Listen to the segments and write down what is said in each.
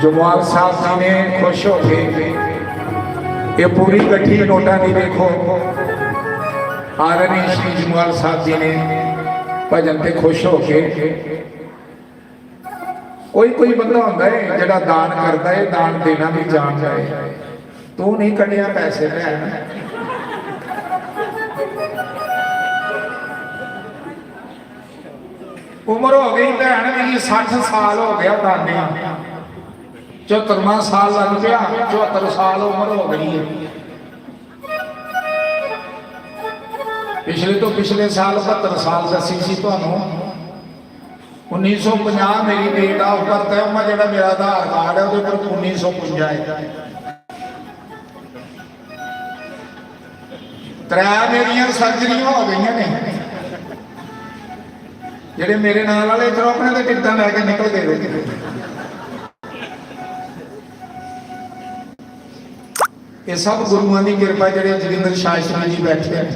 जमाल साहब जी ने खुश हो के ये पूरी गड्डी नोटा की देखो आदरणीय श्री जमाल साहब जी ने भजन ते खुश हो के कोई बंदा होता है जरा दान करता है, दान देना भी जानता है। तू नहीं कढ़िया पैसे भैन, उम्र हो गई भैन मेरी 60 साल हो गया दाने, 74वां साल लग गया, 74 साल उम्र हो गई है। पिछले तो पिछले साल 72 साल दसी सी तुहानू 1950 मेरी डेट ऑफ बर्थ है, मैं जो मेरा आधार कार्ड है वो 1950 है। 3 मेरिया सर्जरियां हो गई ने, जेडे मेरे नाल वाले इधरों अपने तो टिकटा लैके निकल गए। ये सब गुरुओं की कृपा, जेडे जोगिंदर शास्त्री जी बैठे हैं,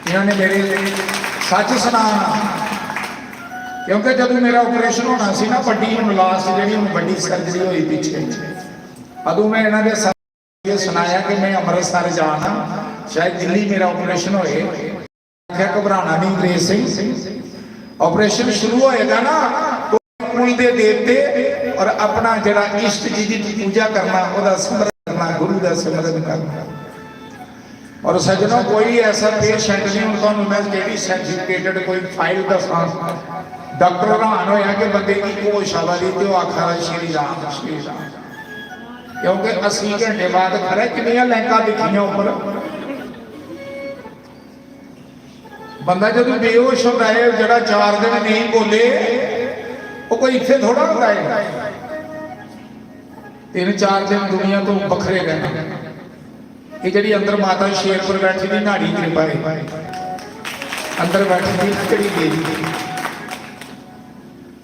इन्होंने मेरे सच सुना। क्योंकि जब मेरा ऑपरेशन होना सी ना बड़ी लास्ट जी बड़ी सर्जरी हुई पीछे, अदू मैं इन्होंने ये सुनाया कि मैं अमृतसर जाना, शायद दिल्ली मेरा ऑपरेशन होए। घबराना नहीं अंग्रेज सिंह, ऑपरेशन शुरू होएगा ना तो कुल दे देवते और अपना जरा इष्ट जी की पूजा करना, ओदा सिमरन करना, गुरु का सिमरन करना। और सज्जनों कोई ऐसा पेशेंट नहीं उनको मैं केड़ी सर्टिफिकेटेड कोई फाइल दसा डॉक्टर हैरान होया कि बंदे की होश आवारी तो आखा श्री राम श्री राम, क्योंकि 80 घंटे बाद खरे कितनियां लैंका दिखियां ऊपर। बंदा जो बेहोश होता है जरा 4 दिन नहीं बोले वो कोई इतने थोड़ा होता है, 3-4 दिन दुनिया तो बखरे रहना। ये जी अंदर माता शेरपुर बैठी थी नाड़ी कृपा है, अंदर बैठी थी कड़ी देवी,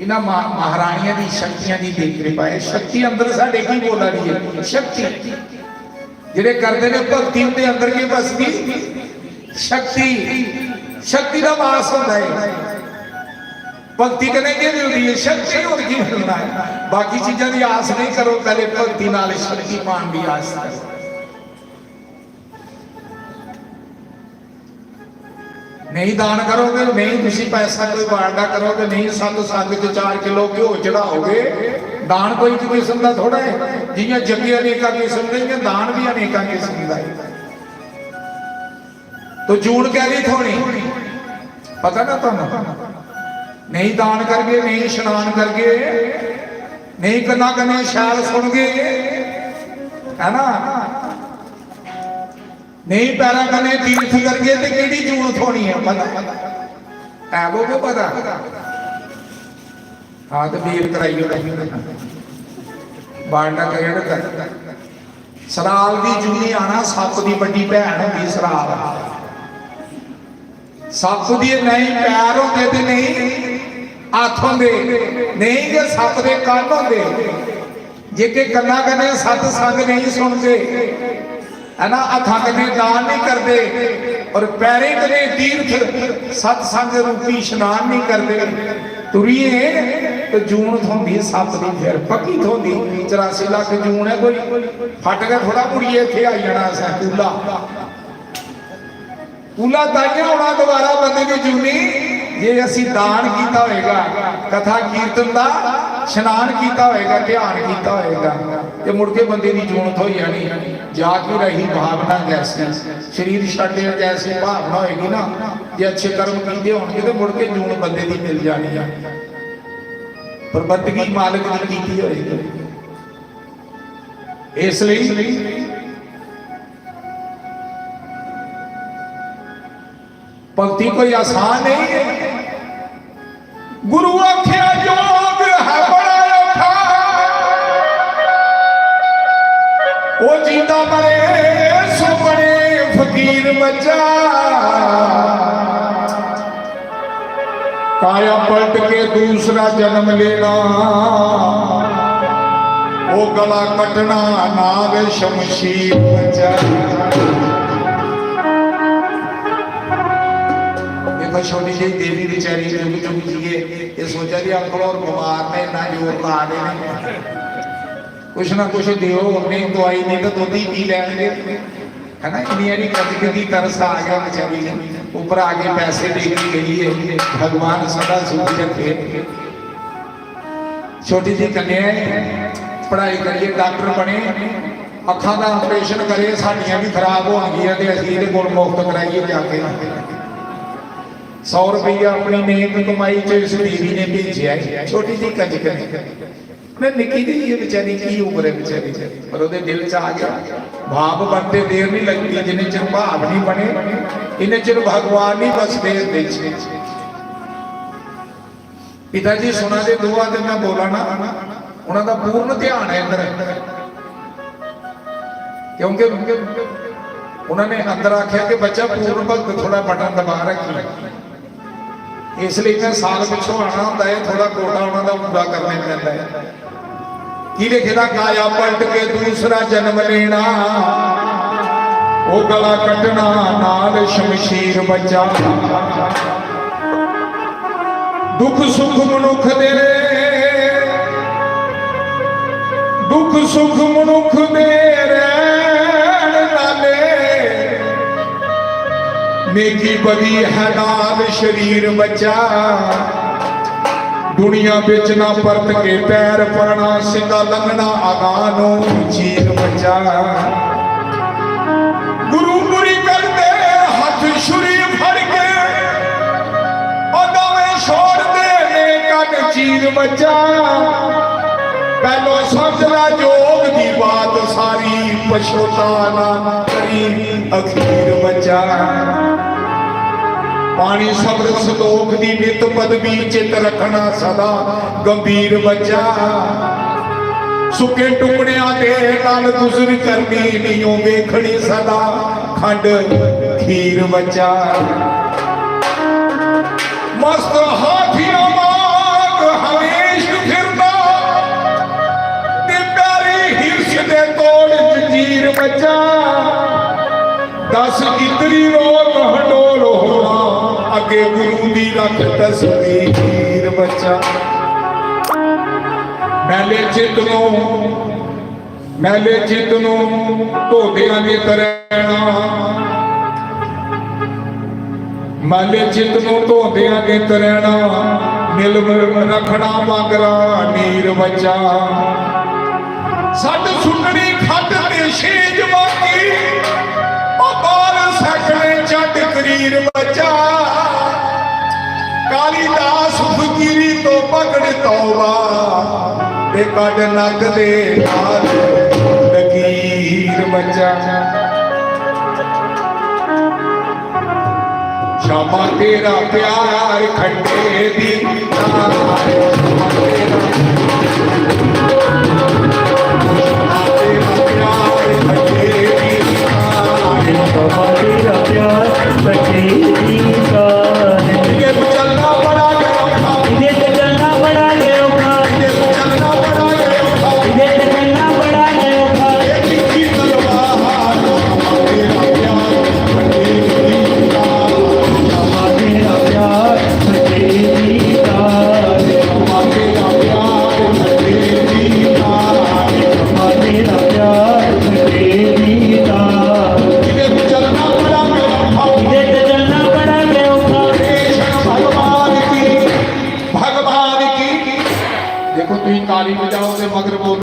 इन्होंने महारानिया की शक्तियां की कृपा है। शक्ति अंदर साढ़े की बोल रही है, शक्ति जेडे करते हैं भक्ति उनके अंदर की बसती शक्ति, शक्ति का वास होता है। भक्ति कने की मिलती है, शक्ति और की मिलना है। बाकी चीजों की आस नहीं करो, पहले भक्ति नाल शक्ति मान की आस करो। नहीं दान करोगे, नहीं तुम पैसा कोई वारदा करोगे, नहीं सत संग 4 किलो घ्यो चढ़ाओगे, दान कोई किस्म का थोड़ा है। जियां जगे अनेका किस्म के, दान भी अनेका किस्म का है। तो जून कह रही थोड़ी पता ना तुम नहीं दान करके, नहीं स्नान करके, नहीं कन्ना कन्ने शैल सुन गए है ना, नहीं पैरा कने तीर्थ करके तो केड़ी जून थोड़ी है पता है वो पता। हाँ तो वीर कराइए बांडा कर सराल की जूनी आना, सप की बड़ी भैन होगी सराल। सप की नहीं पैर होंगे तो नहीं हथ होंगे, नहीं जे सप के कन होंगे, जे के कन्ना कने सतसंग नहीं सुनते है ना, हथा कने दान नहीं करते और पैरे कने तीर्थ सतसंग रूपी स्नान नहीं करते, तुरीए तो जून थोंदी सप की फिर पक्की थोंदी। 84 लाख जून है, कोई फट गया थोड़ा मुड़िए इत्थे आई जाना असें कूला कूला ताइयां होना दोबारा बंदे की जूनी जे असी दान किया होएगा, कथा कीर्तन का स्नान किया होएगा, ध्यान किया होएगा, ते मुड़ के बंदे की जून हो जानी। जाके रही भावना जैसी शरीर छड्डे जैसी भावना होएगी ना, जे अच्छे कर्म किए होंगे तो मुड़ के जून बंदे की मिल जानी है। पर बंदगी मालिक की की होएगी। इसलिए भक्ति कोई आसान नहीं है। गुरु आख्या योग है बड़ा औखा, वो जीता मरे सो बड़े फकीर बचा। काया पलट के दूसरा जन्म लेना, वो गला कटना नाग शमशीर बचा। छोटी जी देवी बेचारी जुग जुग जिए, ये सोचा जी अंकल और बीमार ने इतना जोर ला रहे हैं। कुछ ना कुछ दियो, नहीं दवाई नहीं तो दुध ही पी लैंगे, है ना। इन्नी कदी तरस आ गया बेचारी ने, ऊपर आके पैसे दे के गई है, भगवान सदा सुखी रखे। छोटी जी कन्या है, पढ़ाई करिए, डॉक्टर बने, अखा का ऑपरेशन करे, साड़ियाँ भी खराब हो गई तो असीं इहदे कोल मुफ्त कराइए जाके। 100 रुपया अपनी नेक कमाई च इस दीदी ने भेजा है, छोटी जी कंजक ने, निकी जी ये बेचारी की उम्र है बेचारी, पर वो दिल च आ गया। भाव बनते देर नहीं लगती, जिन्हें चिर भाव नहीं बने इन्हें चिर भगवान नहीं बसते। पिता जी सुना दे दुआ ते मैं बोला ना, उन्होंने पूर्ण ध्यान है अंदर, क्योंकि उन्होंने अंदर आख्या कि बच्चा पूर्ण भगत थोड़ा बटन दबा रखी, इसलिए मैं साल पिछों आना होता है, थोड़ा कोटा उन्होंने पूरा करना पैदा है। की लिखा, काया पलट के दूसरा जन्म लेना, वो गला कटना नाल शमशीर बचा। दुख सुख मनुख दे, दुख सुख मनुख दे नेकी बदी है नाल शरीर बचा। दुनिया बिच ना परत के पैर पड़ना, सिद्धा लंघना आगानो चीर बचा। गुरु बुरी कर दे हाथ छुरी फड़ के, अदावे छोड़ दे ने कट चीर बचा। पहलो समझना जोग दी बात सारी, पछोताना करी अखीर बचा। पानी सब्र संतोख दी नित पदवी चित रखना सदा गंभीर बचा। सुके टुकड़िया दे नाल गुजर करनी, नहीं वेखनी सदा खंड खीर बचा। मस्त हाथियों वांग हमेश फिरदा, ते प्यारी हिरस दे तोड़ जंजीर बचा। 10 इतरी रोग हडोल होना, अगे गुरु दी रख तस्वीर बचा। मैले चित नूं धोदियां दे तरैना, मैले चित नूं धोदियां दे तरैना। मिल रखना मगरा नीर बचा। सट सुननी खट ते छेज बाकी, बाल सकने चट करीर बचा। कालीदास फकीरी तो पकड़ तौबा, ते कड नग दे नाल लकीर बचा। शामा तेरा प्यार खंडे दी तेरा प्यार बटे दी